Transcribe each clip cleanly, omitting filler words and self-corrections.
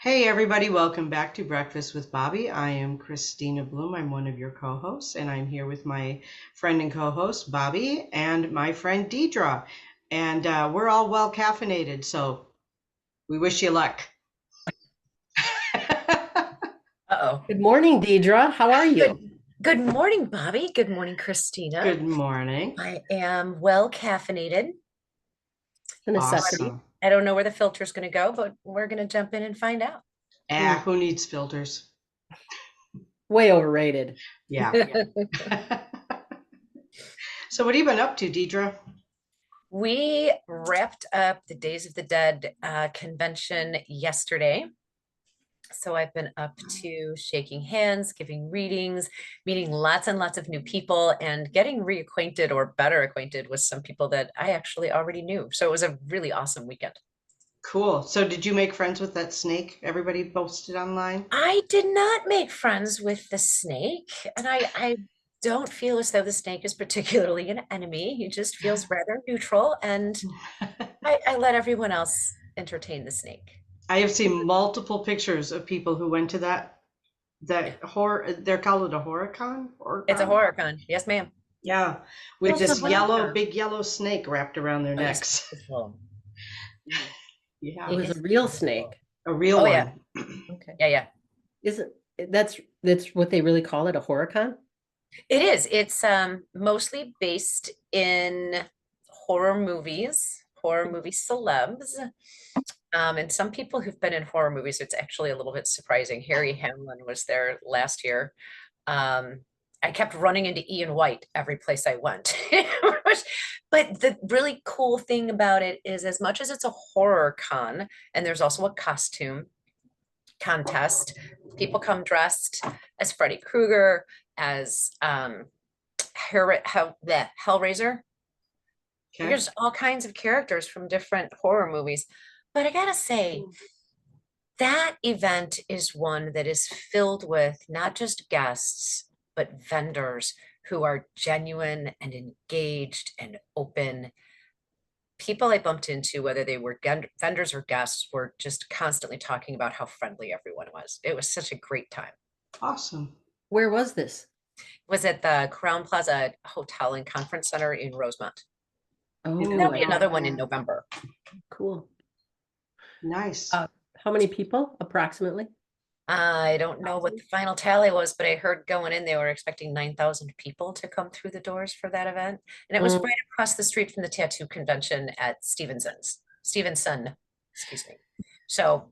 Hey everybody, welcome back to Breakfast with Bobby. I am Christina Bloom. I'm one of your co-hosts, and I'm here with my friend and co-host Bobby and my friend Deidre. And we're all well caffeinated, so we wish you luck. Uh-oh. Good morning, Deidre. How are you? Good morning, Bobby. Good morning, Christina. Good morning. I am well caffeinated. A necessity. Awesome. I don't know where the filter is going to go, but we're going to jump in and find out. Who needs filters? Way overrated. Yeah. So what have you been up to, Deidre? We wrapped up the Days of the Dead convention yesterday. So I've been up to shaking hands, giving readings, meeting lots and lots of new people, and getting reacquainted or better acquainted with some people that I actually already knew. So it was a really awesome weekend. Cool. So did you make friends with that snake everybody posted online? I did not make friends with the snake, and I don't feel as though the snake is particularly an enemy. He just feels rather neutral, and I let everyone else entertain the snake. I have seen multiple pictures of people who went to that horror. They're called it a horror con. It's a horror con. Yes, ma'am. Yeah, with What's this a horror con? big yellow snake wrapped around their Oh, yes. necks. Yeah, It was a real snake. a real Oh, one. yeah. Okay. Yeah. Isn't that's what they really call it, a horror con? It is. It's mostly based in horror movie celebs. And some people who've been in horror movies, it's actually a little bit surprising. Harry Hamlin was there last year. I kept running into Ian White every place I went. But the really cool thing about it is, as much as it's a horror con, and there's also a costume contest, people come dressed as Freddy Krueger, as Hellraiser. Okay. There's all kinds of characters from different horror movies. But I gotta say, that event is one that is filled with not just guests, but vendors who are genuine and engaged and open. People I bumped into, whether they were vendors or guests, were just constantly talking about how friendly everyone was. It was such a great time. Awesome. Where was this? It was at the Crown Plaza Hotel and Conference Center in Rosemont. Oh, And there'll be another one in yeah. November. cool. Nice. How many people approximately? I don't know what the final tally was, but I heard going in, they were expecting 9,000 people to come through the doors for that event. And it was Mm. right across the street from the tattoo convention at Stevenson, excuse me. So,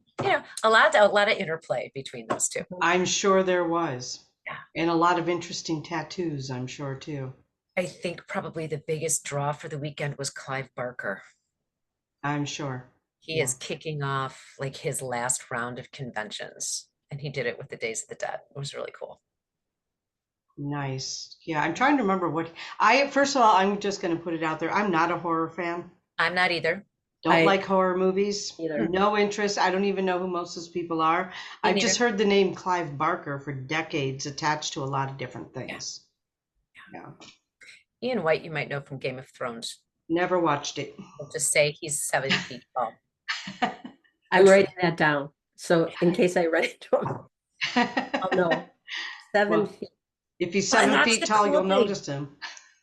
a lot of interplay between those two. I'm sure there was. Yeah. And a lot of interesting tattoos, I'm sure too. I think probably the biggest draw for the weekend was Clive Barker. I'm sure. He is kicking off like his last round of conventions, and he did it with the Days of the Dead. It was really cool. Nice. Yeah, I'm trying to remember first of all, I'm just going to put it out there. I'm not a horror fan. I'm not either. Don't like horror movies. Either. No interest. I don't even know who most of those people are. I've just neither. heard the name Clive Barker for decades attached to a lot of different things. Yeah. Ian White, you might know from Game of Thrones. Never watched it. I'll just say he's 7 feet tall. I'm writing that down. So in case I run into him. Oh no. 7 Well, feet. If he's Well, and 7 that's feet the tall, cool you'll thing. notice him.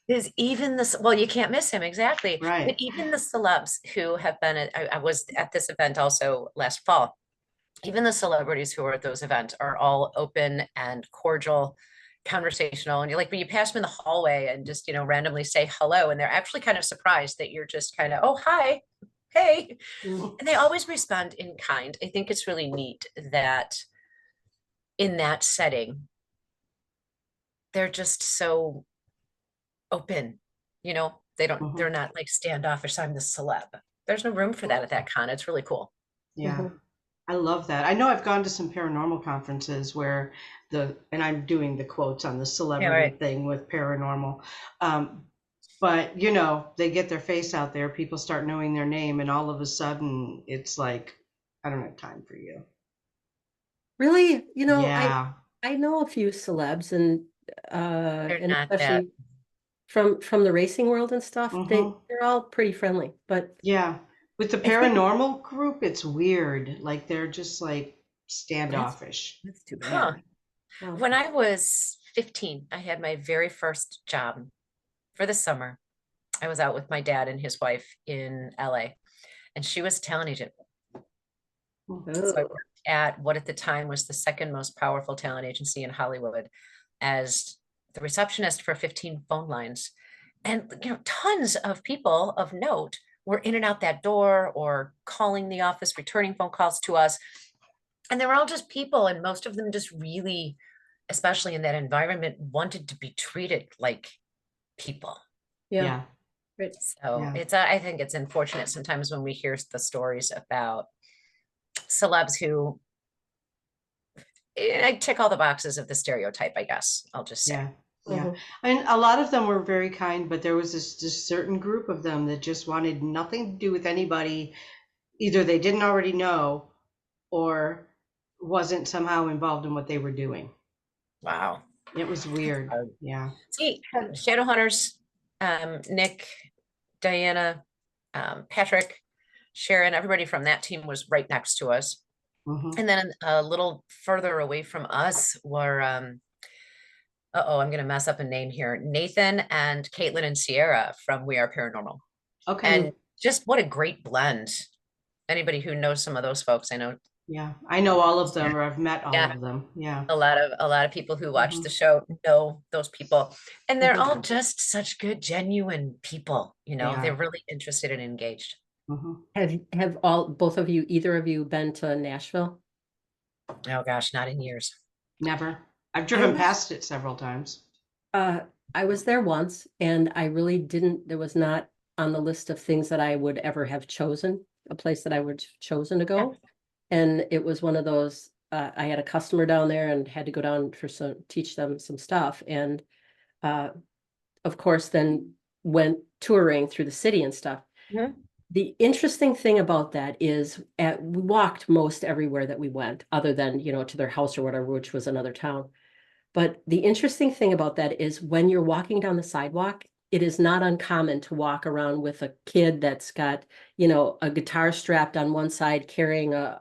Is even this, well, you can't miss him, exactly. Right. But even the celebs who have been I was at this event also last fall. Even the celebrities who are at those events are all open and cordial, conversational. And you're like, when you pass them in the hallway and just, randomly say hello, and they're actually kind of surprised that you're just kind of, oh, hi, hey. Mm. And they always respond in kind. I think it's really neat that in that setting, they're just so open, they're not like standoffish. I'm the celeb. There's no room for that at that con. It's really cool. Yeah. Mhm. I love that. I know I've gone to some paranormal conferences where and I'm doing the quotes on the celebrity right. thing with paranormal. But they get their face out there, people start knowing their name, and all of a sudden it's like, I don't have time for you. Really? Yeah. I know a few celebs and They're and not that. especially from the racing world and stuff. Mhm. They're all pretty friendly, but Yeah. With the I think paranormal group, it's weird. Like they're just like standoffish. That's too Huh. bad. Wow. When I was 15, I had my very first job for the summer. I was out with my dad and his wife in LA, and she was a talent agent. So I Oh, worked at what at the time was the second most powerful talent agency in Hollywood as the receptionist for 15 phone lines. And tons of people of note were in and out that door or calling the office, returning phone calls to us. And they were all just people, and most of them just really, especially in that environment, wanted to be treated like people. yeah. Yeah. Right. So Yeah. I think it's unfortunate sometimes when we hear the stories about celebs who I tick all the boxes of the stereotype, I guess. I'll just say. Yeah. Yeah. Mhm. I mean, a lot of them were very kind, but there was this certain group of them that just wanted nothing to do with anybody. Either they didn't already know or wasn't somehow involved in what they were doing. Wow. It was weird. Yeah. See, Shadowhunters, Nick, Diana, Patrick, Sharon, everybody from that team was right next to us. Hmm. And then a little further away from us were, I'm going to mess up a name here, Nathan and Caitlin and Sierra from We Are Paranormal. Okay. And just what a great blend. Anybody who knows some of those folks, I know. Yeah. I know all of them, or I've met all Yeah, of them. Yeah. a lot of people who watch Mhm. the show know those people, and they're Mhm. all just such good, genuine people. They They're are. really interested and engaged. Mhm. Have both of you, either of you, been to Nashville? Oh gosh, not in years. Never. I've I driven was past it several times. uh I was there once, and I really didn't, there was not on the list of things that I would ever have chosen, a place that I would have chosen to Yeah. go. And it was one of those, I had a customer down there and had to go down for teach them some stuff. And uh, of course, then went touring through the city and stuff. Mhm. The interesting thing about that is we walked most everywhere that we went, other than, to their house or whatever, which was another town. But the interesting thing about that is when you're walking down the sidewalk, it is not uncommon to walk around with a kid that's got, a guitar strapped on one side, carrying an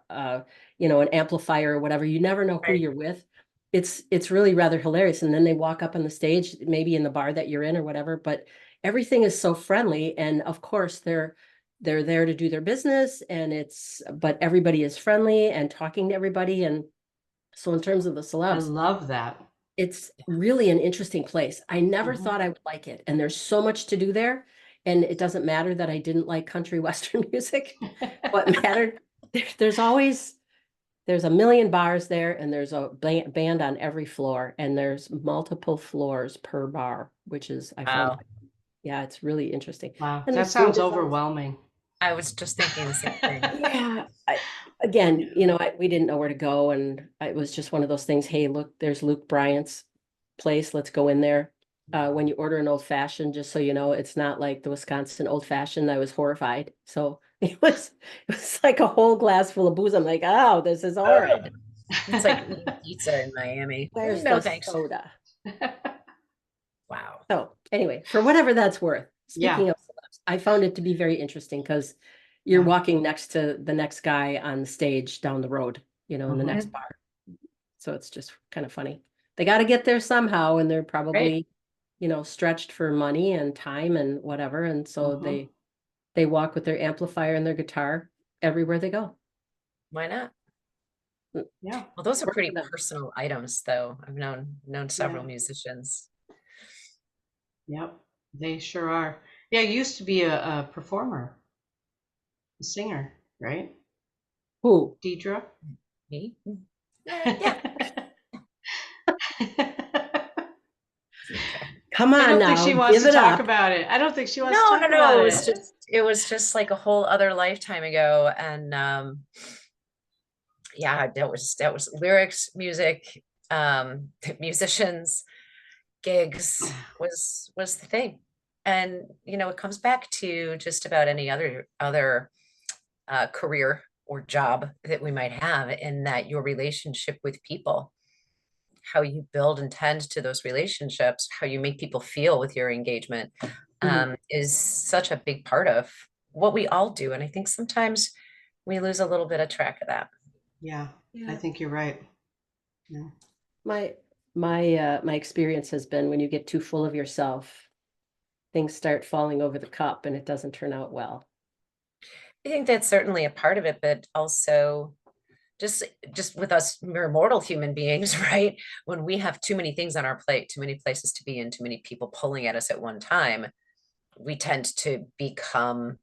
amplifier or whatever. You never know who Right. you're with. It's really rather hilarious. And then they walk up on the stage, maybe in the bar that you're in or whatever, but everything is so friendly. And of course, they're there to do their business, but everybody is friendly and talking to everybody. And so in terms of the I celebs, love that. it's really an interesting place. I never Mhm. thought I would like it. And there's so much to do there. And it doesn't matter that I didn't like country western music. What mattered, there's a million bars there, and there's a band on every floor, and there's multiple floors per bar, which is, I found, Wow. yeah, it's really interesting. Wow. And the That food sounds is always, overwhelming. I was just thinking the same thing. yeah. Again, we didn't know where to go, and it was just one of those things. Hey, look, there's Luke Bryant's place. Let's go in there. When you order an old fashioned, just so you know, it's not like the Wisconsin old fashioned. I was horrified. So it was like a whole glass full of booze. I'm like, oh, this is horrid. It's like eating pizza in Miami. Where's No the thanks. soda? Wow. So anyway, for whatever that's worth, Yeah. speaking of celebs, I found it to be very interesting because you're Yeah. walking next to the next guy on the stage down the road, in the Mhm. next bar. So it's just kind of funny. They got to get there somehow, and they're Right. probably, stretched for money and time and whatever. And so Mhm. they walk with their amplifier and their guitar everywhere they go. Why not? Yeah. Well, those are Work pretty for them. personal items, though. I've known several Yeah. musicians. Yep. They sure are. Yeah, you used to be a performer, a singer, right? Who? Deidre? Me? Yeah. Come I on don't think she now, wants give to it talk up. about it. I don't think she wants to No, talk no, no. about It it. was just like a whole other lifetime ago. And yeah, that was lyrics, music, musicians, gigs was the thing. And it comes back to just about any other career or job that we might have, in that your relationship with people, how you build and tend to those relationships, how you make people feel with your engagement, is such a big part of what we all do. And I think sometimes we lose a little bit of track of that. Yeah, I Yeah. think you're right. Yeah. My my experience has been when you get too full of yourself, things start falling over the cup and it doesn't turn out well. I think that's certainly a part of it, but also just just with us mere mortal human beings, right? When we have too many things on our plate, too many places to be in, too many people pulling at us at one time, we tend to become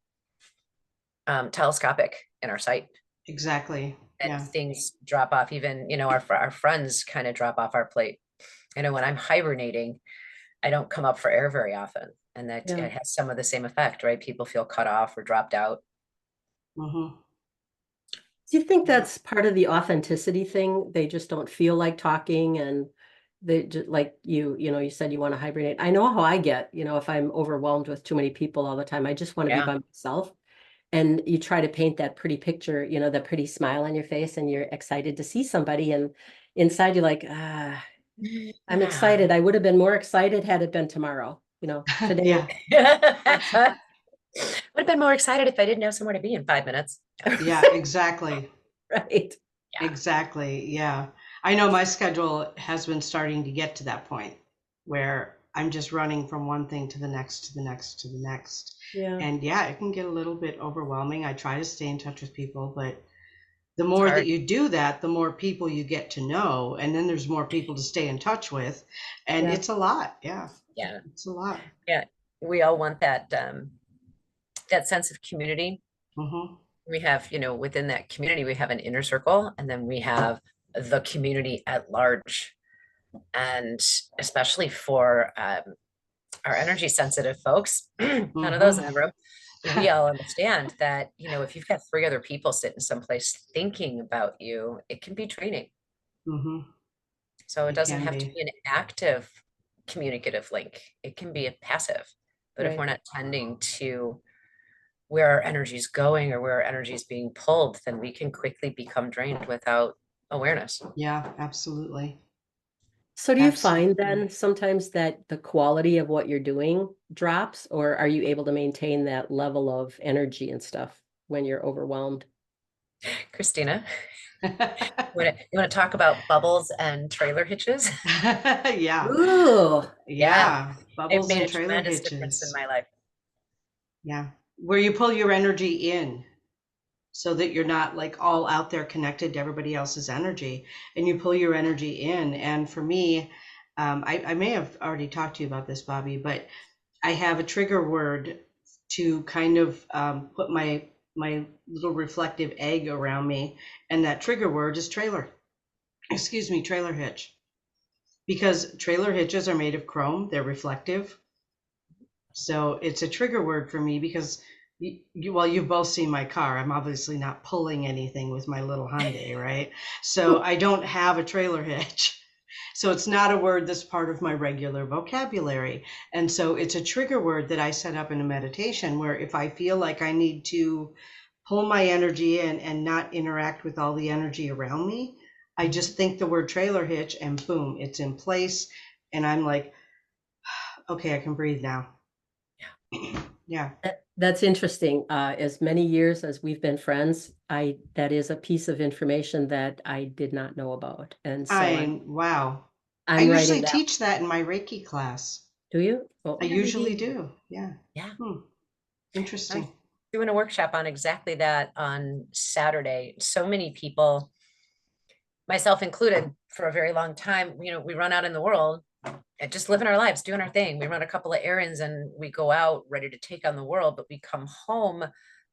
telescopic in our sight, Exactly. and Yeah. things drop off. Even, our friends kind of drop off our plate. When I'm hibernating, I don't come up for air very often, and that Yeah. it has some of the same effect, right? People feel cut off or dropped out. Mm-hmm. Do you think Yeah. that's part of the authenticity thing? They just don't feel like talking and they just like you said you want to hibernate. I know how I get, if I'm overwhelmed with too many people all the time, I just want to be Yeah. by myself. And you try to paint that pretty picture, the pretty smile on your face and you're excited to see somebody. And inside you're like, I'm Yeah. excited. I would have been more excited had it been tomorrow. Today. Yeah. Would have been more excited if I didn't have somewhere to be in 5 minutes. Yeah, exactly. Right. Yeah. Exactly. Yeah. I know my schedule has been starting to get to that point where I'm just running from one thing to the next, to the next, to the next. Yeah. And yeah, it can get a little bit overwhelming. I try to stay in touch with people, but the It's more that hard. you do that, the more people you get to know, and then there's more people to stay in touch with. And Yeah. it's a lot. Yeah. Yeah. It's a lot. Yeah. We all want that sense of community. Mm-hmm. We have, within that community, we have an inner circle, and then we have the community at large. And especially for our energy sensitive folks, none of those in the Mm-hmm. room, we all understand that, if you've got three other people sitting someplace thinking about you, it can be draining. Mm-hmm. So it It doesn't can have to be. be an active communicative link. It can be a passive. But if we're Right. not tending to where our energy is going or where our energy is being pulled, then we can quickly become drained without awareness. Yeah, absolutely. So do you find Absolutely. then sometimes that the quality of what you're doing drops, or are you able to maintain that level of energy and stuff when you're overwhelmed? Christina, you want to talk about bubbles and trailer hitches? Yeah. Ooh, Yeah, Yeah. it Bubbles made and a trailer tremendous difference in hitches. my life. Yeah. Where you pull your energy in so that you're not like all out there connected to everybody else's energy, and you pull your energy in. And for me, I may have already talked to you about this, Bobby, but I have a trigger word to kind of put my little reflective egg around me, and that trigger word is trailer. Excuse me, trailer hitch. Because trailer hitches are made of chrome, they're reflective. So it's a trigger word for me because well, you've both seen my car. I'm obviously not pulling anything with my little Hyundai, right? So I don't have a trailer hitch. So it's not a word that's part of my regular vocabulary. And so it's a trigger word that I set up in a meditation where if I feel like I need to pull my energy in and not interact with all the energy around me, I just think the word trailer hitch and boom, it's in place. And I'm like, okay, I can breathe now. Yeah. that's interesting. As many years as we've been friends, that is a piece of information that I did not know about. And so Wow. I I'm usually writing that. teach that in my Reiki class. Do you? I Oh, Yeah, we usually do. do. Yeah. Yeah. Hmm. I'm Interesting. doing a workshop on exactly that on Saturday. So many people, myself included, for a very long time, we run out in the world and just living our lives, doing our thing. We run a couple of errands and we go out ready to take on the world, but we come home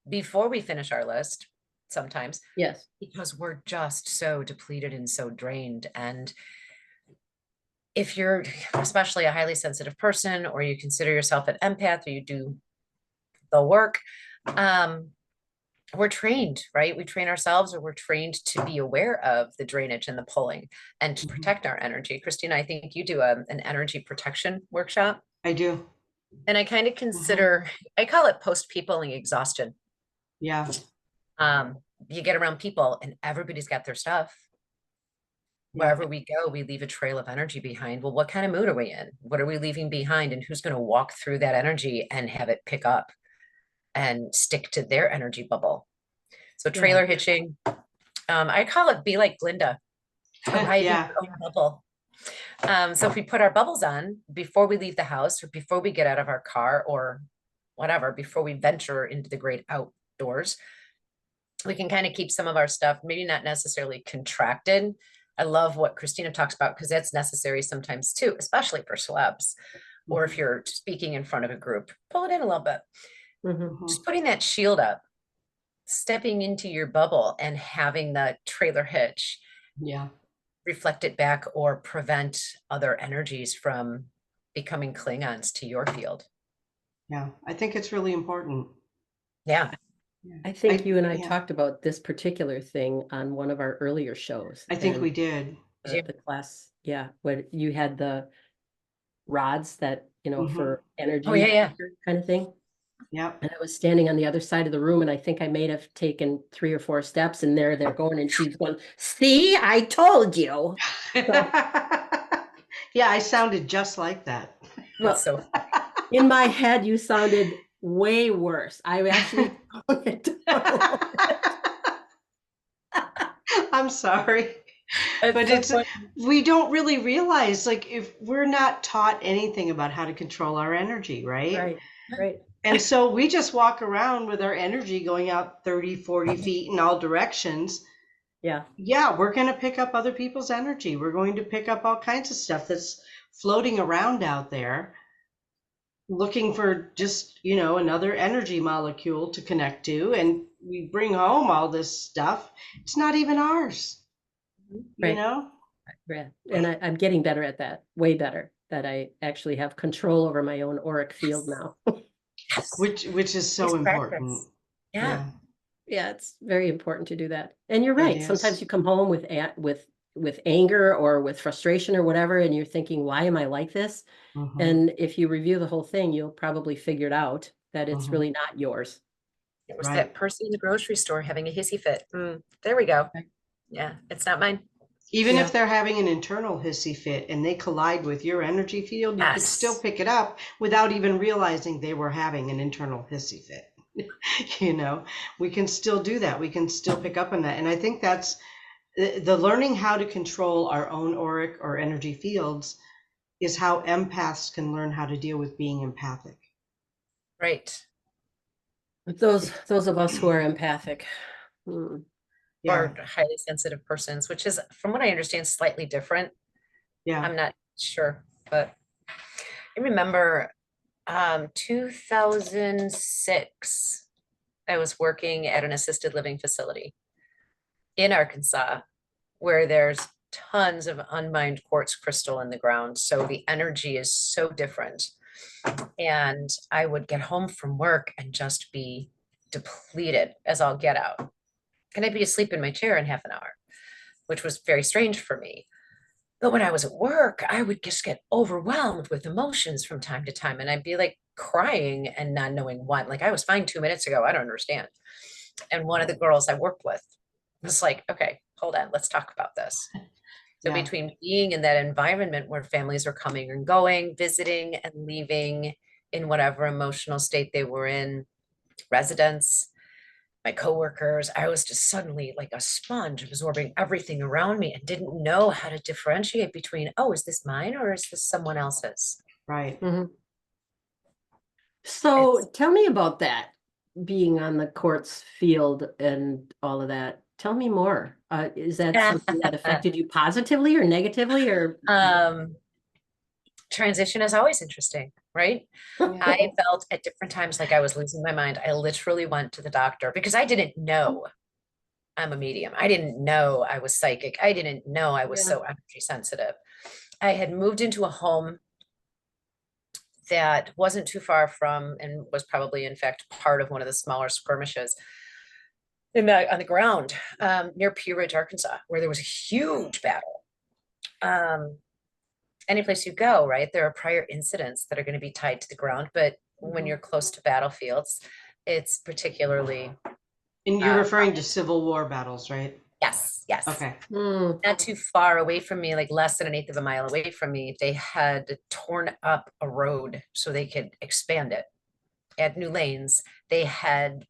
before we finish our list sometimes yes. because we're just so depleted and so drained. And if you're especially a highly sensitive person, or you consider yourself an empath, or you do the work, um, we're trained, right? We train ourselves, or we're trained to be aware of the drainage and the pulling and to Mhm. protect our energy. Christina, I think you do an energy protection workshop. I do. And I kind of Hmm. consider, I call it post-peopling exhaustion. Yeah. Um, you get around people and everybody's got their stuff. Yeah. Wherever we go, we leave a trail of energy behind. Well, what kind of mood are we in? What are we leaving behind? And who's going to walk through that energy and have it pick up and stick to their energy bubble? So Yeah. trailer hitching, I call it be like Glinda, arrive in Yeah. your own bubble. So if we put our bubbles on before we leave the house or before we get out of our car or whatever, before we venture into the great outdoors, we can kind of keep some of our stuff, maybe not necessarily contracted. I love what Christina talks about because that's necessary sometimes too, especially for celebs, or if you're speaking in front of a group, pull it in a little bit. Mhm. Just putting that shield up, stepping into your bubble and having the trailer hitch Yeah. reflect it back or prevent other energies from becoming Klingons to your field. Yeah. I think it's really important. Yeah. Yeah. I think you and I Yeah. talked about this particular thing on one of our earlier shows. I think we And did. the class, yeah, when you had the rods that, for Oh, energy yeah. kind of thing. Yep. And I was standing on the other side of the room, and I think I may have taken 3 or 4 steps, and they're going, and she's going, "See, I told you." So, Yeah, I sounded just like that. That's well, so in my head, you sounded way worse. I actually toned it down a little bit. I'm sorry. But so funny. we don't really realize, like, if we're not taught anything about how to control our energy, right? Right. And so we just walk around with our energy going out 30, 40 feet in all directions. Yeah. Yeah, we're going to pick up other people's energy. We're going to pick up all kinds of stuff that's floating around out there, looking for just, another energy molecule to connect to. And we bring home all this stuff. It's not even ours, you Right. know? Yeah. And I'm getting better at that, way better, that I actually have control over my own auric field now. Yes. Which is so It's important. practice. Yeah. Yeah, it's very important to do that. And you're It right. is. Sometimes you come home with anger or with frustration or whatever, and you're thinking, why am I like this? Mhm. And if you review the whole thing, you'll probably figure it out that it's Mhm. really not yours. It was Right. that person in the grocery store having a hissy fit. There we go. Right. Yeah, it's not mine. Even Yeah. if they're having an internal hissy fit and they collide with your energy field, you could still Yes. pick it up without even realizing they were having an internal hissy fit. We can still do that. We can still pick up on that. And I think that's the learning how to control our own auric or energy fields is how empaths can learn how to deal with being empathic. Right. Those of us who are empathic. Yeah. Or highly sensitive persons, which is, from what I understand, slightly different. Yeah. I'm not sure, but I remember 2006, I was working at an assisted living facility in Arkansas where there's tons of unmined quartz crystal in the ground. So the energy is so different. And I would get home from work and just be depleted as all get out. And I'd be asleep in my chair in half an hour, which was very strange for me. But when I was at work, I would just get overwhelmed with emotions from time to time. And I'd be like crying and not knowing what. Like, I was fine 2 minutes ago. I don't understand. And one of the girls I worked with was like, okay, hold on, let's talk about this. So Yeah. between being in that environment where families are coming and going, visiting and leaving in whatever emotional state they were in, residents, my coworkers, I was just suddenly like a sponge absorbing everything around me and didn't know how to differentiate between, oh, is this mine or is this someone else's? Right. So tell me about that, being on the quartz field and all of that. Tell me more. Is that something that affected you positively or negatively, or? Transition is always interesting, right? Yeah. I felt at different times like I was losing my mind. I literally went to the doctor because I didn't know I'm a medium. I didn't know I was psychic. I didn't know I was so energy sensitive. I had moved into a home that wasn't too far from and was probably, in fact, part of one of the smaller skirmishes on the ground near Pea Ridge, Arkansas, where there was a huge battle. Any place you go, right, there are prior incidents that are going to be tied to the ground, but when you're close to battlefields, it's particularly. And you're referring to Civil War battles, right? Yes. Okay. Not too far away from me, like less than 1/8 of a mile away from me, they had torn up a road so they could expand it, add new lanes. They had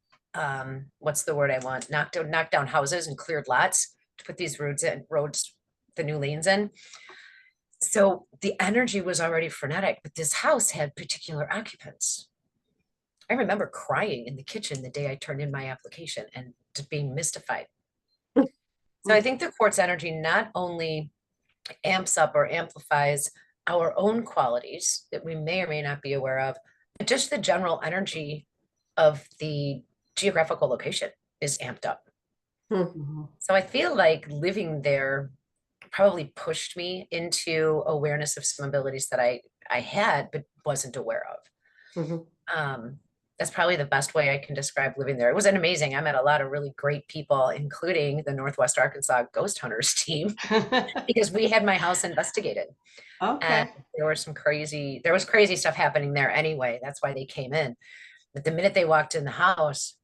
what's the word I want? Knocked down houses and cleared lots to put these roads, the new lanes in. So the energy was already frenetic, but this house had particular occupants. I remember crying in the kitchen the day I turned in my application and just being mystified. So I think the quartz energy not only amps up or amplifies our own qualities that we may or may not be aware of, but just the general energy of the geographical location is amped up. Mm-hmm. So I feel like living there probably pushed me into awareness of some abilities that I had but wasn't aware of. Mm-hmm. That's probably the best way I can describe living there. It was an amazing. I met a lot of really great people, including the Northwest Arkansas Ghost Hunters team, because we had my house investigated. And Okay. there was crazy stuff happening there anyway. That's why they came in. But the minute they walked in the house,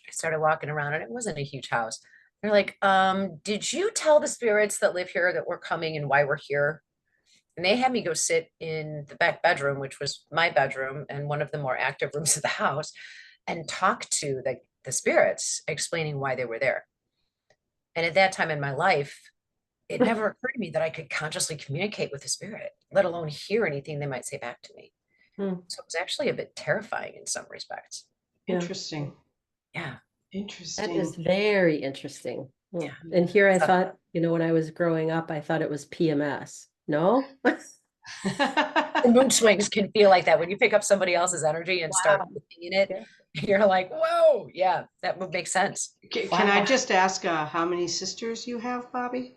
I started walking around and it wasn't a huge house. They're like, did you tell the spirits that live here that we're coming and why we're here? And they had me go sit in the back bedroom, which was my bedroom and one of the more active rooms of the house, and talk to the spirits, explaining why they were there. And at that time in my life, it never occurred to me that I could consciously communicate with a spirit, let alone hear anything they might say back to me. Mm. So it was actually a bit terrifying in some respects. Yeah. Interesting. Yeah. That Interesting. is very interesting. Yeah. And here I So- thought, when I was growing up, I thought it was PMS. No? The mood swings can feel like that when you pick up somebody else's energy and start Wow. living in it. Yeah. You're like, whoa, yeah, that would make sense. Can I Wow. just ask how many sisters you have, Bobby?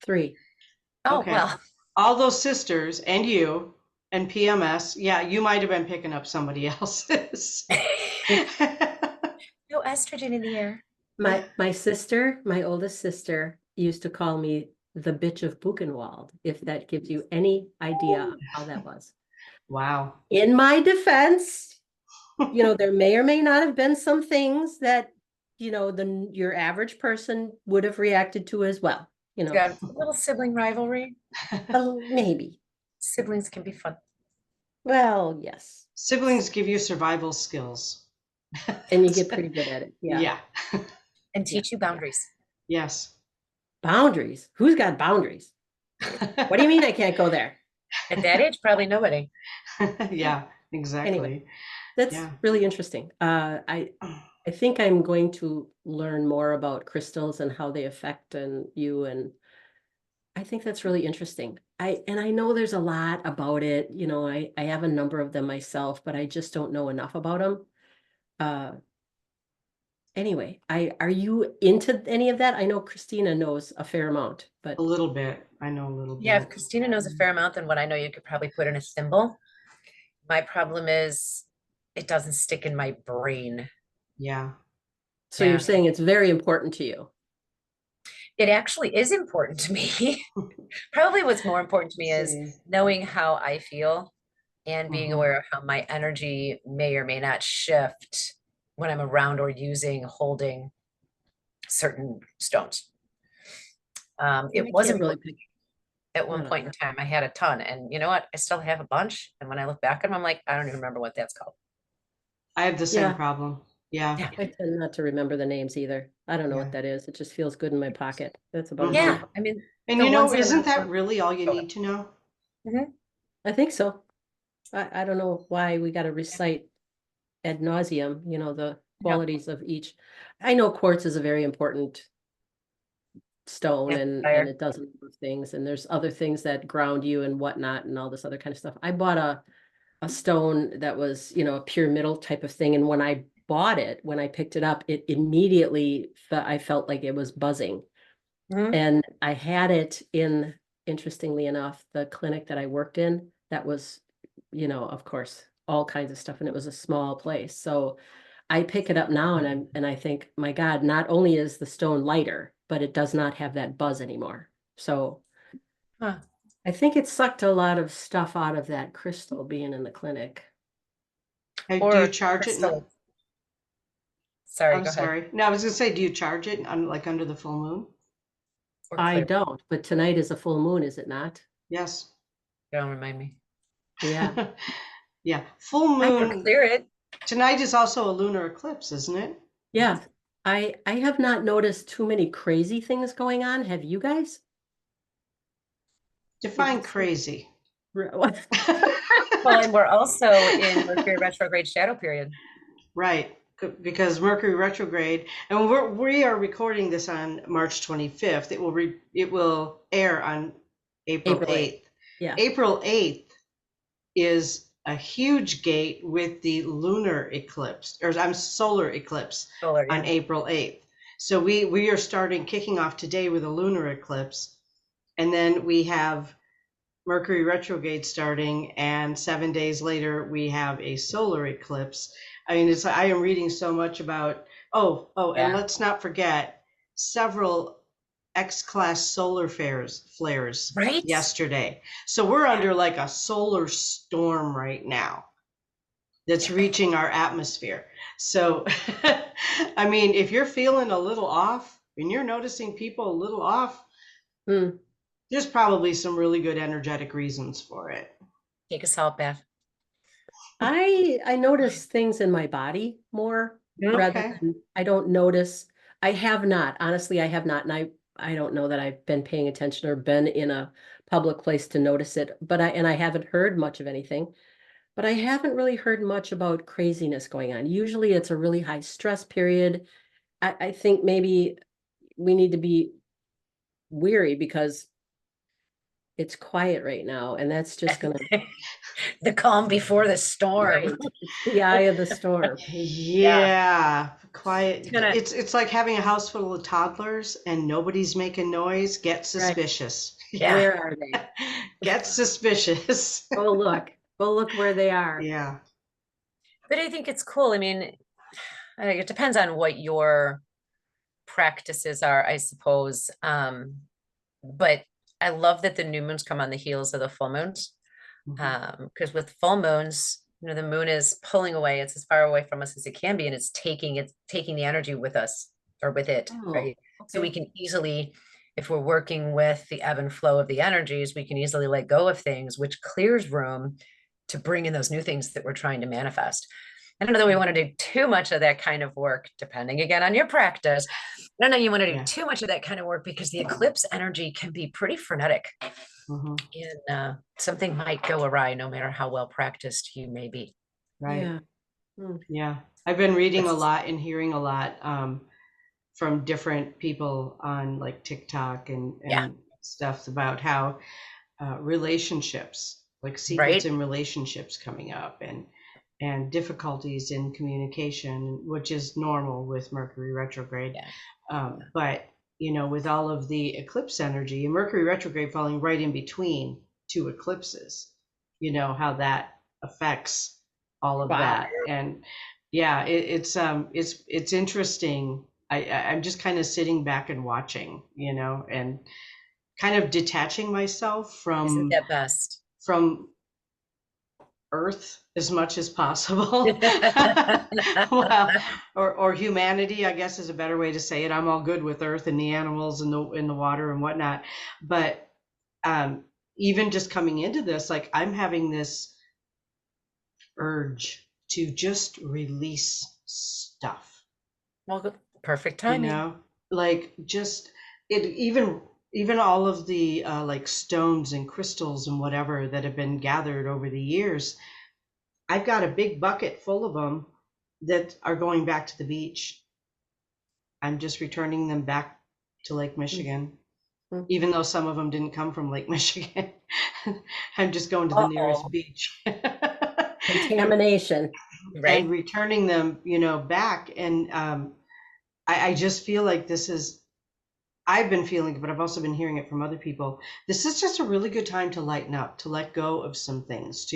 3. Oh, Okay. well, All those sisters and you and PMS, yeah, you might have been picking up somebody else's. no estrogen in the air. My oldest sister used to call me the bitch of Buchenwald, if that gives you any idea how that was. Wow. In my defense, there may or may not have been some things that, your average person would have reacted to as well. Got a little sibling rivalry. Maybe. Siblings can be fun. Well, yes. Siblings give you survival skills. And you get pretty good at it. Yeah. Yeah. And teach you boundaries. Yes. Boundaries. Who's got boundaries? What do you mean I can't go there? At that age, probably nobody. Yeah, exactly. Anyway, that's really interesting. I think I'm going to learn more about crystals and how they affect you, and I think that's really interesting. I know there's a lot about it. I have a number of them myself, but I just don't know enough about them. Anyway, are you into any of that? I know Christina knows a fair amount, but A little bit. I know a little bit. Yeah, if Christina knows a fair amount, then what I know you could probably put in a thimble. My problem is it doesn't stick in my brain. Yeah. so you're saying it's very important to you. It actually is important to me. Probably what's more important to me is knowing how I feel and being aware of how my energy may or may not shift when I'm around or holding certain stones. It wasn't really at one point in time. I had a ton, and you know what? I still have a bunch. And when I look back at them, I'm like, I don't even remember what that's called. I have the same problem. Yeah. I tend not to remember the names either. I don't know what that is. It just feels good in my pocket. That's about Yeah, it. I mean, and isn't that really all you need to know? I think so. I don't know why we got to recite ad nauseum, the qualities of each. I know quartz is a very important stone, and it does a number of things, and there's other things that ground you and whatnot and all this other kind of stuff. I bought a stone that was, a pyramidal type of thing, and when I bought it, when I picked it up, it immediately I felt like it was buzzing. And I had it in, interestingly enough, the clinic that I worked in, that was, of course, all kinds of stuff, and it was a small place. So I pick it up now and I think, my God, not only is the stone lighter, but it does not have that buzz anymore. So I think it sucked a lot of stuff out of that crystal being in the clinic. Do you charge it? Sorry, I'm sorry. No, I was gonna say, do you charge it like under the full moon? I don't, but tonight is a full moon, is it not? Yes. Don't remind me. Yeah. Yeah. Full moon. I can clear it. Tonight is also a lunar eclipse, isn't it? Yeah. I have not noticed too many crazy things going on. Have you guys? Define It's crazy. Well, and we're also in Mercury retrograde shadow period. Right, because Mercury retrograde, and we are recording this on March 25th. It will air on April April 8th. 8th. Yeah. April 8th is a huge gate with the lunar eclipse, or I'm solar eclipse Solar, on yeah. April 8th. So we are kicking off today with a lunar eclipse, and then we have Mercury retrograde starting, and 7 days later we have a solar eclipse. I mean, I am reading so much about. And Yeah. let's not forget several X-class solar flares Right? yesterday. So we're Yeah. under like a solar storm right now that's reaching our atmosphere. So, I mean, if you're feeling a little off and you're noticing people a little off, Mm. there's probably some really good energetic reasons for it. Take a salt bath. I notice things in my body more rather Okay. than I don't notice. I have not. Honestly, I have not. And I don't know that I've been paying attention or been in a public place to notice it, but I haven't heard much of anything. But I haven't really heard much about craziness going on. Usually it's a really high stress period. I think maybe we need to be weary because it's quiet right now, and that's just gonna The calm before the storm. right. It's the eye of the storm. Yeah. Yeah, It's quiet. gonna, It's like having a house full of toddlers and nobody's making noise. Get Right. suspicious. yeah. Where are they? Get suspicious. Go look. Go look where they are. Yeah. But I think it's cool. I mean, it depends on what your practices are, I suppose. But I love that the new moons come on the heels of the full moons. Mhm. Because with full moons, the moon is pulling away. It's as far away from us as it can be, and it's taking the energy with us or with it, Oh, right? So we okay. can easily, if we're working with the ebb and flow of the energies, we can easily let go of things, which clears room to bring in those new things that we're trying to manifest. I don't know that we want to do too much of that kind of work, depending again on your practice. I don't know you want to do Yeah. too much of that kind of work because the eclipse energy can be pretty frenetic Hmm. and something might go awry no matter how well practiced you may be. Right. Yeah. Mm. Yeah. I've been reading a It's, lot and hearing a lot from different people on like TikTok yeah, and stuff about how relationships, like secrets right? in relationships coming up, and difficulties in communication, which is normal with Mercury retrograde. Yeah. But with all of the eclipse energy and Mercury retrograde falling right in between two eclipses, how that affects all of Wow. that. And yeah, it's interesting. I'm just kind of sitting back and watching, and kind of detaching myself Isn't from that best? from Earth as much as possible. Well, or humanity, I guess is a better way to say it. I'm all good with Earth and the animals and the water and whatnot, but um, even just coming into this, like I'm having this urge to just release stuff. Well, perfect you timing. know like just it even all of the like stones and crystals and whatever that have been gathered over the years. I've got a big bucket full of them that are going back to the beach. I'm just returning them back to Lake Michigan, Mhm. even though some of them didn't come from Lake Michigan. I'm just going to the nearest Uh-oh, beach. Contamination. And right? returning them back. And I just feel like this is, I've been feeling it, but I've also been hearing it from other people. This is just a really good time to lighten up, to let go of some things,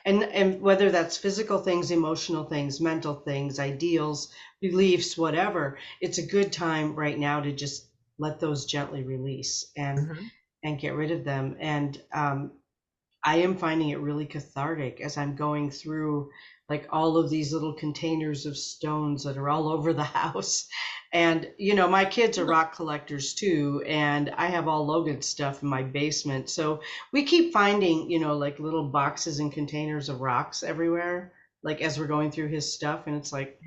and whether that's physical things, emotional things, mental things, ideals, beliefs, whatever. It's a good time right now to just let those gently release Mhm. and get rid of them. And I am finding it really cathartic as I'm going through like all of these little containers of stones that are all over the house. And, my kids are rock collectors too. And I have all Logan stuff in my basement. So we keep finding, like little boxes and containers of rocks everywhere. like as we're going through his stuff, and it's like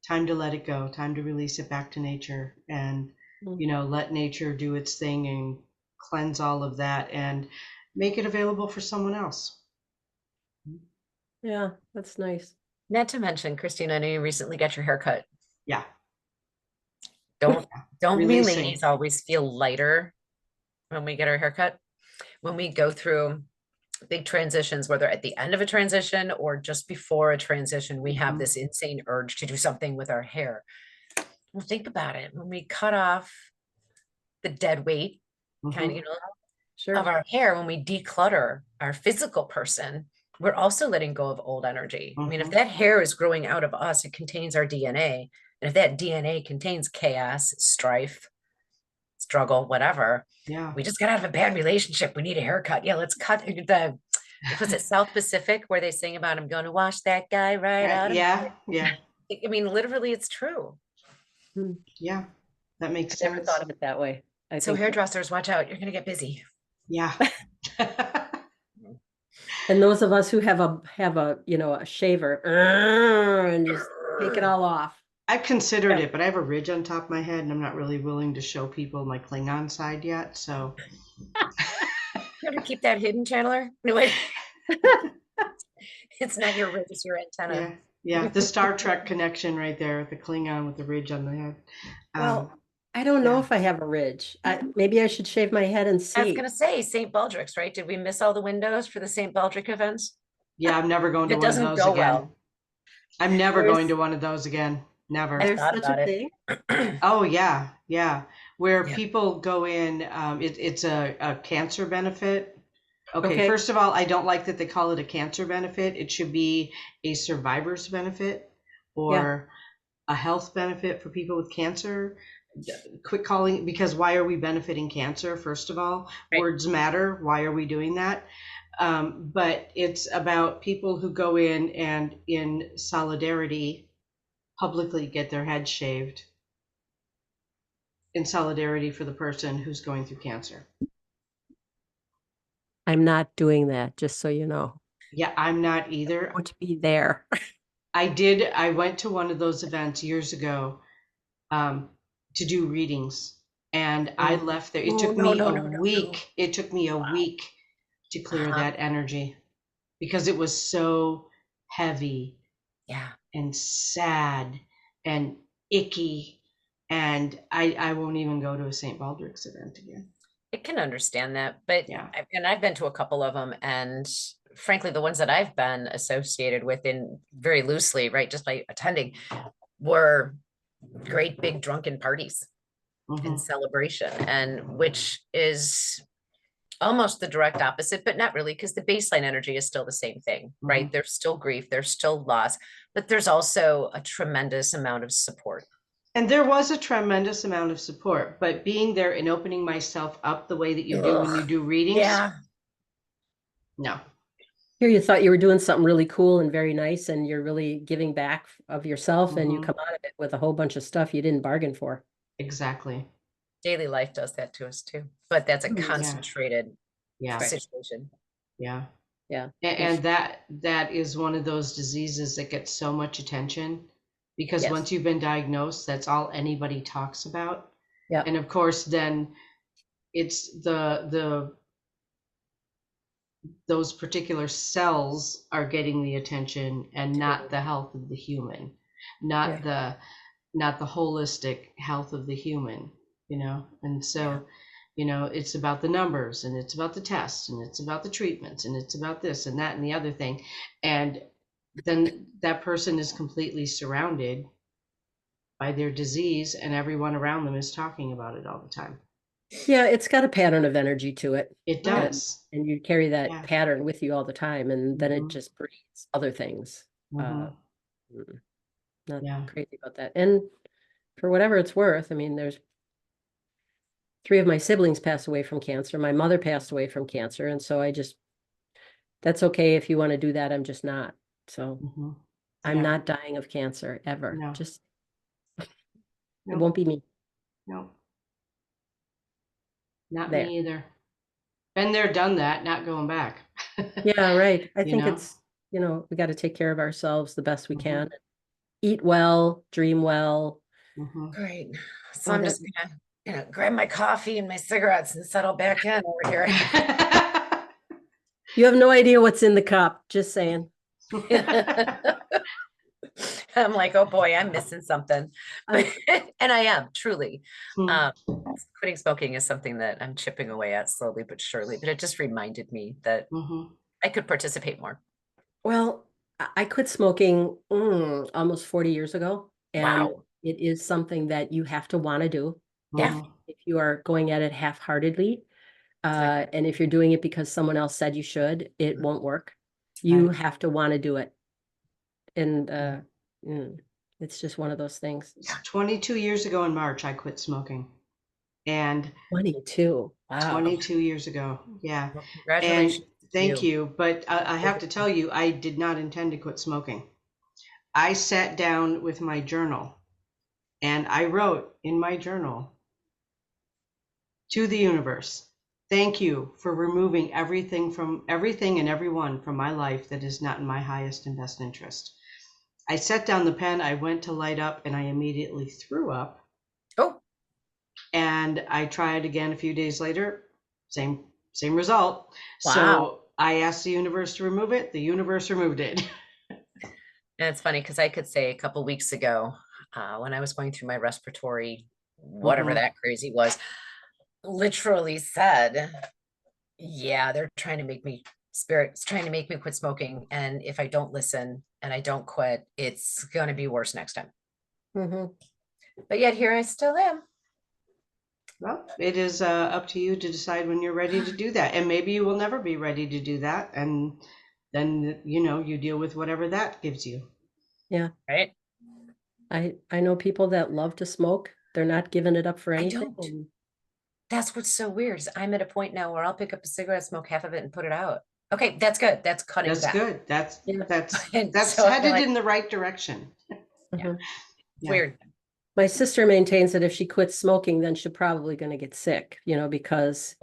time to let it go, time to release it back to nature, and let nature do its thing and cleanse all of that and make it available for someone else. Yeah, that's nice. Not to mention, Christine, I know you recently got your hair cut. Yeah. Don't we Releasing. ladies always feel lighter when we get our hair cut? When we go through big transitions, whether at the end of a transition or just before a transition, we have this insane urge to do something with our hair. Well, think about it. When we cut off the dead weight, kind of, Sure. of our hair, when we declutter our physical person, we're also letting go of old energy. I mean, if that hair is growing out of us, it contains our DNA. And if that DNA contains chaos, strife, struggle, whatever, we just got out of a bad relationship. We need a haircut. Yeah, let's cut the, was it South Pacific where they sing about, I'm going to wash that guy right out? Yeah. I mean, literally, it's true. Yeah, that makes I sense. never thought of it that way. So hairdressers, watch out. You're going to get busy. Yeah. And those of us who have a a shaver and just take it all off. I've considered it, but I have a ridge on top of my head, and I'm not really willing to show people my Klingon side yet. So you're gonna keep that hidden, Chandler? Anyway, it's not your ridge, it's your antenna. Yeah, the Star Trek connection right there with the Klingon with the ridge on the head. Well, I don't know if I have a ridge. Maybe I should shave my head and see. I was gonna say St. Baldrick's, right? Did we miss all the windows for the St. Baldrick events? Yeah, I'm never going to one of those again. Well. I'm never going to one of those again. Never. There's such a thing. Oh yeah. Where people go in, it's a cancer benefit. Okay, first of all, I don't like that they call it a cancer benefit. It should be a survivor's benefit or a health benefit for people with cancer. Quit calling, because why are we benefiting cancer? First of all, words matter. Why are we doing that? But it's about people who go in and in solidarity publicly get their heads shaved in solidarity for the person who's going through cancer. I'm not doing that, just so you know. Yeah, I'm not either. I want to be there. I went to one of those events years ago to do readings, and I left there. It took me a week. It took me a week to clear that energy because it was so heavy and sad and icky, and I won't even go to a St. Baldrick's event again. I can understand that, but and I've been to a couple of them, and frankly, the ones that I've been associated with in very loosely, right, just by attending, were great big drunken parties and celebration, and which is almost the direct opposite, but not really, because the baseline energy is still the same thing, right? There's still grief, there's still loss, but there's also a tremendous amount of support. And there was a tremendous amount of support, but being there and opening myself up the way that you do when you do readings. No. Here you thought you were doing something really cool and very nice, and you're really giving back of yourself, and you come out of it with a whole bunch of stuff you didn't bargain for. Exactly. Daily life does that to us too, but that's a concentrated situation. Yeah. And that is one of those diseases that gets so much attention because once you've been diagnosed, that's all anybody talks about. Yeah. And of course, then it's those particular cells are getting the attention and not the health of the human, not the holistic health of the human, and so it's about the numbers, and it's about the tests, and it's about the treatments, and it's about this and that and the other thing, and then that person is completely surrounded by their disease, and everyone around them is talking about it all the time. Yeah, it's got a pattern of energy to it. It does. And you carry that pattern with you all the time, and then it just breeds other things. Not crazy about that. And for whatever it's worth, I mean, there's 3 of my siblings passed away from cancer. My mother passed away from cancer. And so that's okay if you want to do that. I'm just not. So I'm not dying of cancer ever. No. Just, it won't be me. No. Not me either. Been there, done that, not going back. Yeah, right. I think it's you know, we got to take care of ourselves the best we can. Eat well, dream well. Great. So all I'm that. just gonna grab my coffee and my cigarettes and settle back in over here. You have no idea what's in the cup, just saying. I'm like, oh boy, I'm missing something. But, and I am truly. Quitting smoking is something that I'm chipping away at slowly but surely. But it just reminded me that I could participate more. Well, I quit smoking almost 40 years ago, and Wow. it is something that you have to want to do. Yeah. If you are going at it half-heartedly, and if you're doing it because someone else said you should, it won't work. You have to want to do it. And it's just one of those things. 22 years ago in March, I quit smoking. And 22. Wow. 22 years ago. Yeah. Well, congratulations. And thank you. But I have to tell you, I did not intend to quit smoking. I sat down with my journal and I wrote in my journal, to the universe, thank you for removing everything and everyone from my life that is not in my highest and best interest. I set down the pen, I went to light up, and I immediately threw up. Oh. And I tried again a few days later, same result. Wow. So I asked the universe to remove it. The universe removed it. And it's funny because I could say a couple weeks ago, when I was going through my respiratory, whatever that crazy was, literally said, yeah, they're trying to make me quit smoking. And if I don't listen and I don't quit, it's going to be worse next time. But yet here I still am. Well, it is up to you to decide when you're ready to do that. And maybe you will never be ready to do that. And then, you deal with whatever that gives you. Yeah. Right. I know people that love to smoke. They're not giving it up for anything. I don't. That's what's so weird is I'm at a point now where I'll pick up a cigarette, smoke half of it and put it out. Okay, that's good. That's cutting back. That's good. That's so headed like, in the right direction. Yeah. Weird. My sister maintains that if she quits smoking, then she's probably going to get sick, because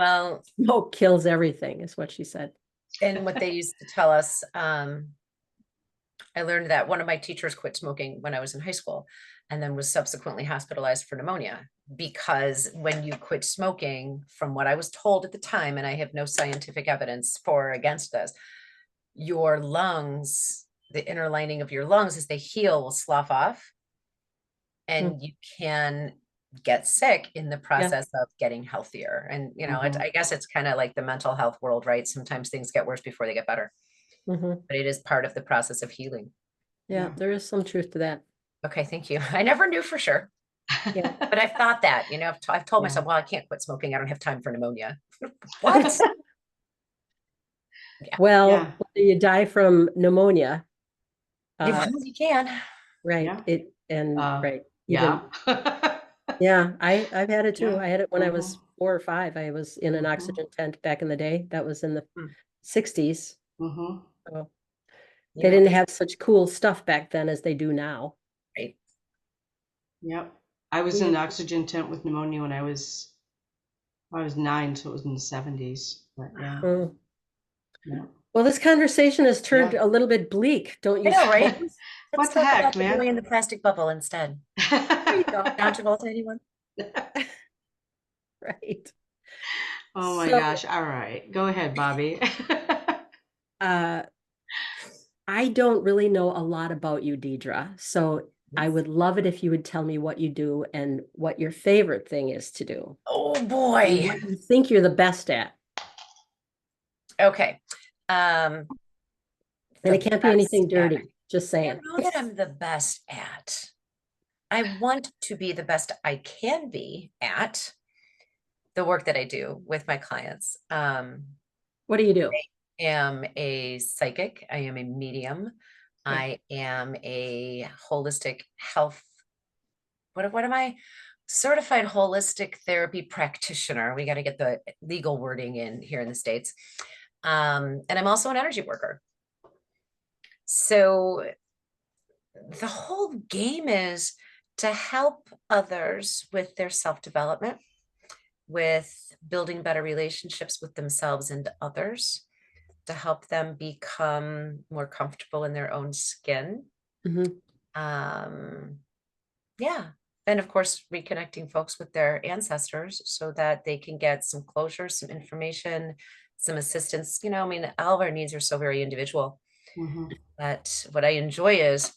smoke kills everything, is what she said. And what they used to tell us, I learned that one of my teachers quit smoking when I was in high school and then was subsequently hospitalized for pneumonia, because when you quit smoking, from what I was told at the time, and I have no scientific evidence for or against this, your lungs, the inner lining of your lungs as they heal will slough off, and you can get sick in the process of getting healthier. And, I guess it's kind of like the mental health world, right? Sometimes things get worse before they get better. But it is part of the process of healing. Yeah, there is some truth to that. Okay, thank you. I never knew for sure. Yeah. But I've thought that, I've told myself, well, I can't quit smoking. I don't have time for pneumonia. What? Well, whether you die from pneumonia. You can. Right. Right. Yeah. Yeah, I've had it too. I had it when I was 4 or 5. I was in an oxygen tent back in the day. That was in the 60s. So they didn't have such cool stuff back then as they do now. Right. Yep. I was in an oxygen tent with pneumonia when I was 9, so it was in the 70s. But yeah. Well, this conversation has turned a little bit bleak, don't you? I know, right? What the heck, man? The boy in the plastic bubble instead. There you go. John Travolta, anyone? Right. Oh my gosh. All right. Go ahead, Bobby. I don't really know a lot about you, Deidre. So I would love it if you would tell me what you do and what your favorite thing is to do. Oh boy. What you think you're the best at. Okay. And it can't be anything dirty. Just saying. I don't know that I'm the best at. I want to be the best I can be at the work that I do with my clients. What do you do? I am a psychic. I am a medium. I am a holistic health. What am I? Certified holistic therapy practitioner. We got to get the legal wording in here in the States. And I'm also an energy worker. So the whole game is to help others with their self-development, with building better relationships with themselves and others, to help them become more comfortable in their own skin. Mhm. Yeah. And of course, reconnecting folks with their ancestors so that they can get some closure, some information, some assistance. You know, I mean, all of our needs are so very individual. Mhm. That what I enjoy is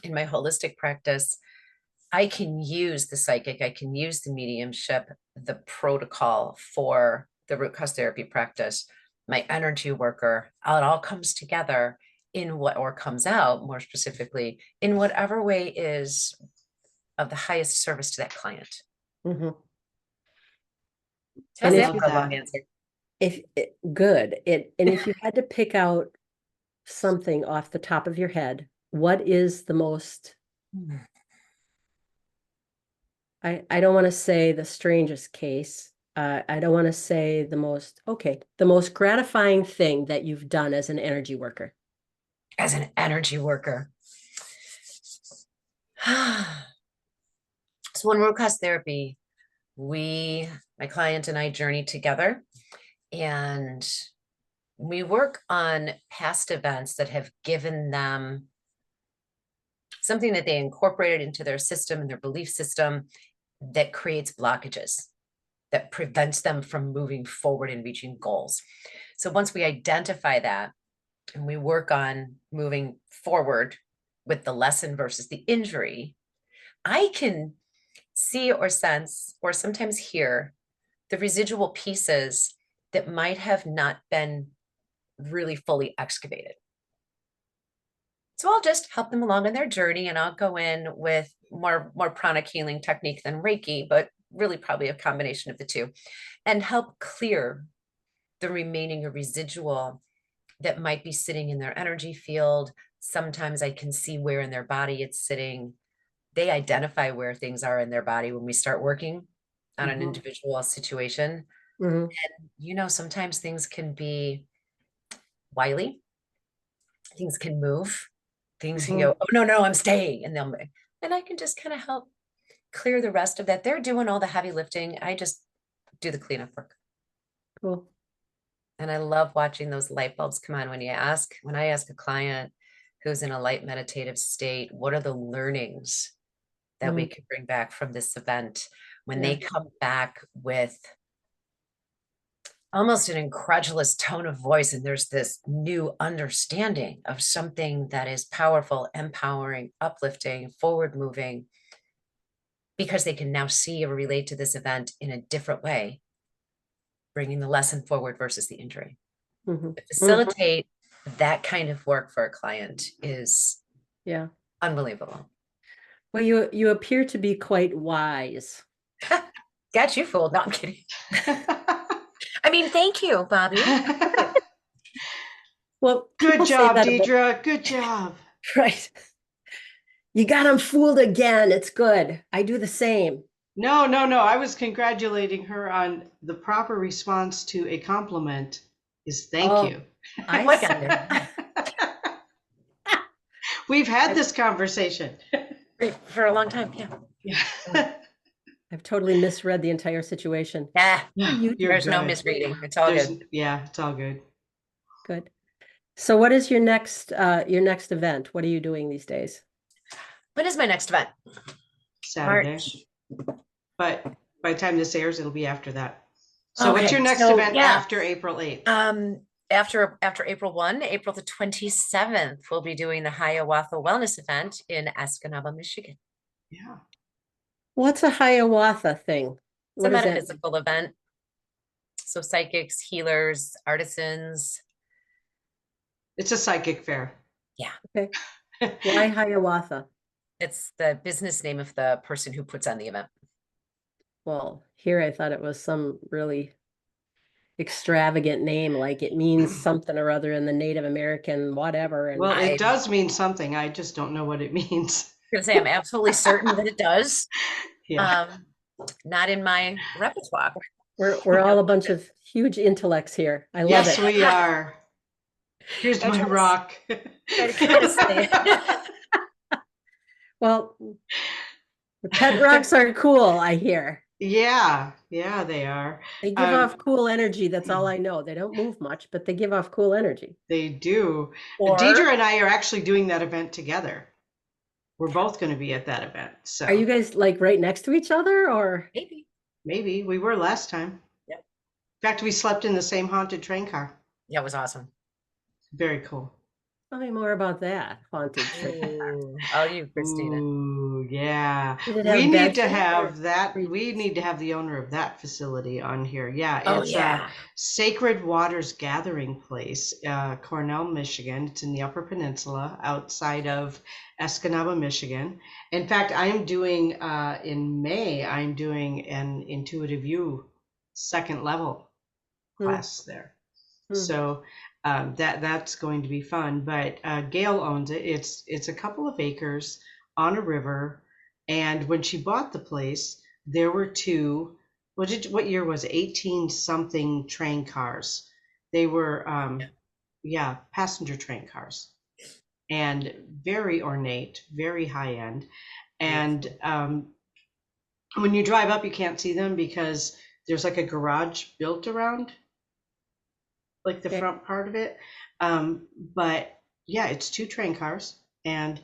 in my holistic practice, I can use the psychic, I can use the mediumship, the protocol for the root cause therapy practice, my energy worker, it all comes together in what, or comes out more specifically, in whatever way is of the highest service to that client. Mhm. How's And that if you, for a long answer? good, and if you had to pick out something off the top of your head, what is the most, I don't want to say the strangest case. I don't want to say the most gratifying thing that you've done as an energy worker. As an energy worker. So in root cause therapy, my client and I journey together, and we work on past events that have given them something that they incorporated into their system and their belief system that creates blockages, that prevents them from moving forward and reaching goals. So once we identify that and we work on moving forward with the lesson versus the injury, I can see or sense or sometimes hear the residual pieces that might have not been really fully excavated. So I'll just help them along on their journey, and I'll go in with more pranic healing technique than Reiki, but really probably a combination of the two, and help clear the remaining or residual that might be sitting in their energy field. Sometimes I can see where in their body it's sitting. They identify where things are in their body when we start working on an Mhm. individual situation. Mhm. And, you know, sometimes things can be wily, things can move, things can Mhm. go, oh, no, I'm staying. And I can just kind of help clear the rest of that. They're doing all the heavy lifting. I just do the cleanup work. Cool. And I love watching those light bulbs come on when I ask a client who's in a light meditative state, what are the learnings that we Mhm. can bring back from this event? When Yeah. they come back with almost an incredulous tone of voice, and there's this new understanding of something that is powerful, empowering, uplifting, forward moving, because they can now see or relate to this event in a different way, bringing the lesson forward versus the injury. Mhm. To facilitate that kind of work for a client is Yeah. unbelievable. Well, you appear to be quite wise. Got you fooled. No, I'm kidding. I mean, thank you, Bobby. Well, Good people say job, that about, Deidre. Good job. right. You got them fooled again. It's good. I do the same. No. I was congratulating her on the proper response to a compliment is thank Oh, you. I What? see it. We've had I've, this conversation. For a long time, yeah. Yeah. I've totally misread the entire situation. Yeah, How are No, you you're doing? there's no good. misreading. It's all good. It's all good. Good. So what is your next event? What are you doing these days? When is my next event? Saturday. March. But by the time this airs, it'll be after that. So what's Okay, your next so event yeah. after April 8th? After April 1, April the 27th, we'll be doing the Hiawatha Wellness event in Escanaba, Michigan. Yeah. What's a Hiawatha thing? It's a What does that mean? metaphysical event. So psychics, healers, artisans. It's a psychic fair. Yeah. Okay. Why Hiawatha? It's the business name of the person who puts on the event. Well, here I thought it was some really extravagant name, like it means something or other in the Native American whatever. And Well, it I'm does mean something. I just don't know what it means. going to say I'm absolutely certain that it does. Yeah. Not in my repertoire. we're all a bunch of huge intellects here. I love Yes, it. we are. Here's I my rock. try to kind of say it. Well, the pet rocks are cool, I hear. Yeah, yeah, they are. They give Um, off cool energy. That's all I know. They don't move much, but they give off cool energy. they do. Or Deidre and I are actually doing that event together. We're both going to be at that event. Are you So guys like right next to each other or? maybe. maybe we were last time. Yep. In fact, we slept in the same haunted train car. Yeah, it was awesome. Very cool. Tell me more about that haunted train. Ooh, all you, Christina. Ooh, yeah. Did it We have need bed to sheets or have that. free We sheets? need to have the owner of that facility on here. Yeah, Oh it's a yeah. Sacred Waters Gathering Place, Cornell, Michigan. It's in the Upper Peninsula outside of Escanaba, Michigan. In fact, I am doing in May, I'm doing an Intuitive You second level Hmm, class there. hmm. So that's going to be fun. But Gail owns it. It's a couple of acres on a river, and when she bought the place, there were two. What year was it? 18 something train cars. They were yeah, passenger train cars, and very ornate, very high end. And Beautiful. when you drive up, you can't see them because there's like a garage built around like the Okay. front part of it. But yeah, it's two train cars, and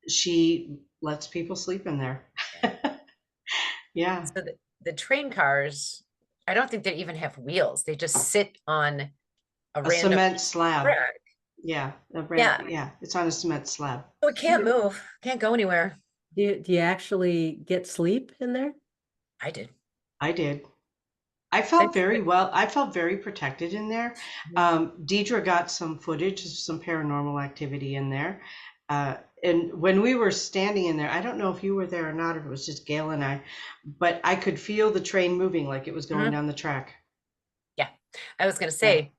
she lets people sleep in there. Yeah, So the train cars, I don't think they even have wheels. They just sit on a a random cement slab. track. Yeah, Yeah. yeah, it's on a cement slab. So it can't move, can't go anywhere. Do you actually get sleep in there? I did. I did. I I felt think very that- well. I felt very protected in there. Deidre got some footage of some paranormal activity in there. And when we were standing in there, I don't know if you were there or not, if it was just Gail and I, but I could feel the train moving like it was going Mhm. down the track. Yeah. I was gonna Yeah. say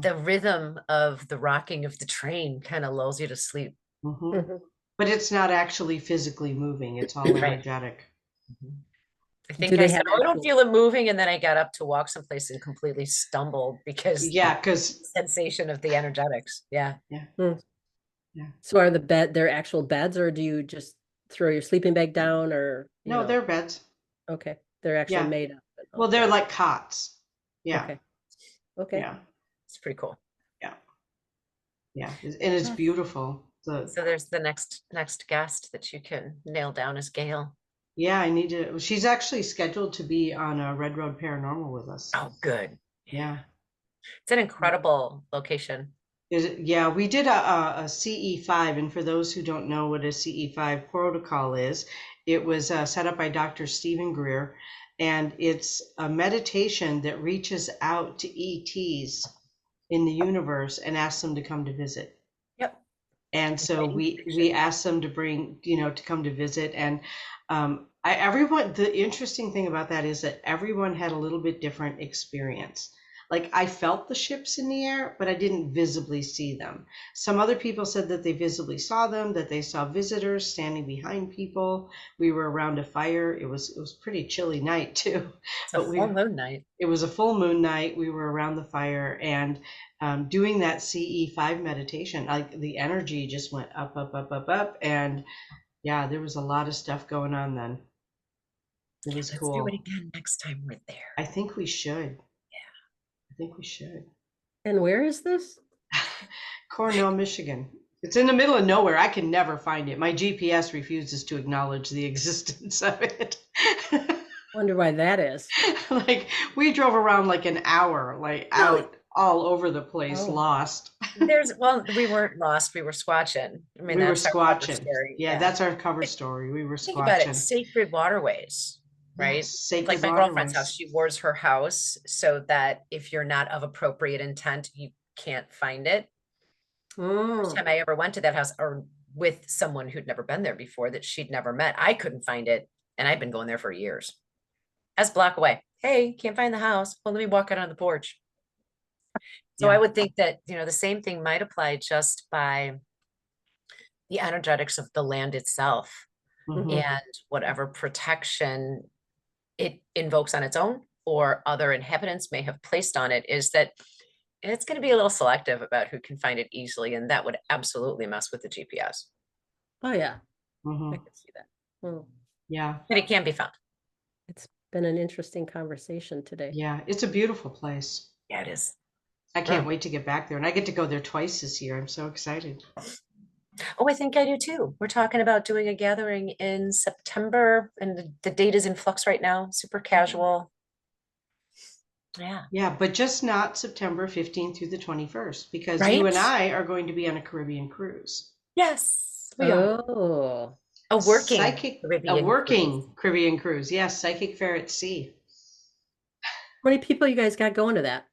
the rhythm of the rocking of the train kind of lulls you to sleep. Hmm. Mhm. But it's not actually physically moving. It's all Right. energetic. Mhm. I Do think I they said, have "Oh, I don't actual? feel it moving," and then I got up to walk someplace and completely stumbled because Yeah, because sensation of the energetics. Yeah. yeah, Hmm. yeah. So are their actual beds, or do you just throw your sleeping bag down, or No, they're beds. okay, they're actually Yeah. made up. Well, they're Okay, like cots. Yeah, okay, okay. yeah, It's pretty cool. yeah, yeah. And it's That's- beautiful. The So there's the next guest that you can nail down as Gail. Yeah, I need to. She's actually scheduled to be on a Red Road Paranormal with us. Oh, good. Yeah. Yeah. It's an incredible location. Yeah, we did a CE5, and for those who don't know what a CE5 protocol is, it was set up by Dr. Stephen Greer, and it's a meditation that reaches out to ETs in the universe and asks them to come to visit. Yep. And so Inviting we connection. asked them to bring, to come to visit. And everyone, the interesting thing about that is that everyone had a little bit different experience. Like I felt the ships in the air, but I didn't visibly see them. Some other people said that they visibly saw them, that they saw visitors standing behind people. We were around a fire. It was pretty chilly night too, It's a but full moon night. it was a full moon night. We were around the fire and doing that CE5 meditation. Like the energy just went up, up, up, up, up. And yeah, there was a lot of stuff going on then. It was Let's do it cool. again next time we're there. I think we should. I think we should. And where is this? Cornell, Michigan. It's in the middle of nowhere. I can never find it. My GPS refuses to acknowledge the existence of it. Wonder why that is. Like we drove around like an hour, like Well, out all over the place, Oh, lost. we weren't lost, we were squatching. I mean, We were that's our cover squatching. story. Yeah, Yeah. that's our cover story. We were Think about it, squatching. sacred waterways, right? Yes, It's like sacred my girlfriend's house. waterways. She wards her house so that if you're not of appropriate intent, you can't find it. First mm. time I ever went to that house or with someone who'd never been there before that she'd never met, I couldn't find it. And I've been going there for years. As a block away. Hey, can't find the house. Well, let me walk out on the porch. So I Yeah. would think that, the same thing might apply just by the energetics of the land itself Hmm. Mhm. and whatever protection it invokes on its own or other inhabitants may have placed on it is that it's going to be a little selective about who can find it easily. And that would absolutely mess with the GPS. Oh yeah, Hmm. I can see that. Mm. Yeah. But it can be found. It's been an interesting conversation today. Yeah, it's a beautiful place. Yeah, it is. I can't wait to get back there, and I get to go there twice this year. I'm so excited. Oh, I think I do too. We're talking about doing a gathering in September, and the date is in flux right now. Super casual. Yeah. Yeah, but just not September 15th through the 21st, because you and Right? I are going to be on a Caribbean cruise. Yes, we are. Oh, A working A Caribbean cruise. working Caribbean cruise. Yes, Psychic Fair at Sea. how many people you guys got going to that?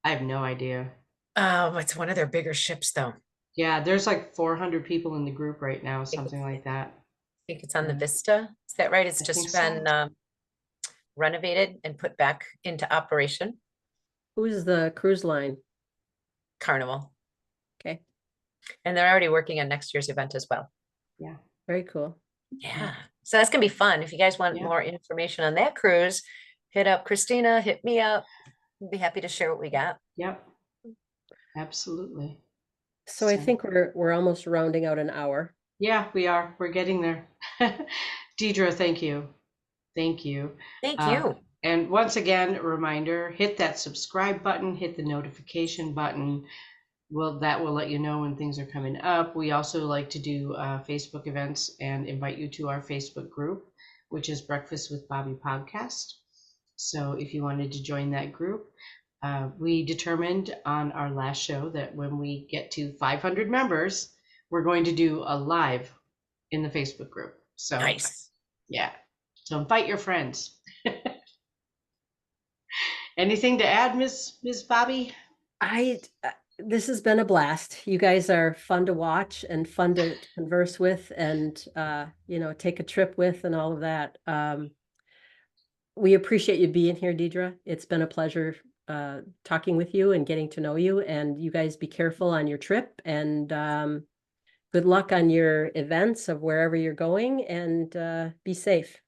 I have no idea. It's one of their bigger ships, though. Yeah, there's like 400 people in the group right now, think something it's- like that. I think it's on the Yeah. Vista. Is that right? It's I just think so. been renovated and put back into operation. Who's the cruise line? Carnival. Okay, And they're already working on next year's event as well. Yeah. very cool. Yeah. So that's gonna be fun. If you guys want Yeah. more information on that cruise, hit up Christina, hit me up. We'll be happy to share what we got. Yep. Absolutely. So I think we're almost rounding out an hour. Yeah, we are. We're getting there. Deidre, thank you. Thank you. Thank you. And once again, a reminder, hit that subscribe button, hit the notification button. That will let you know when things are coming up. We also like to do Facebook events and invite you to our Facebook group, which is Breakfast with Bobby Podcast. So if you wanted to join that group, we determined on our last show that when we get to 500 members, we're going to do a live in the Facebook group. So Nice. yeah. So invite your friends. Anything to add, Miss Bobby? This has been a blast. You guys are fun to watch and fun to converse with and take a trip with and all of that. We appreciate you being here, Deidre. It's been a pleasure talking with you and getting to know you, and you guys be careful on your trip, and good luck on your events of wherever you're going, and be safe.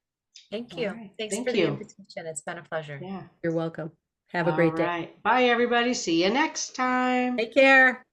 Thank All you. right. Thanks Thank for the you. invitation. It's been a pleasure. Yeah. You're welcome. Have a great day. All right. Bye, everybody. See you next time. Take care.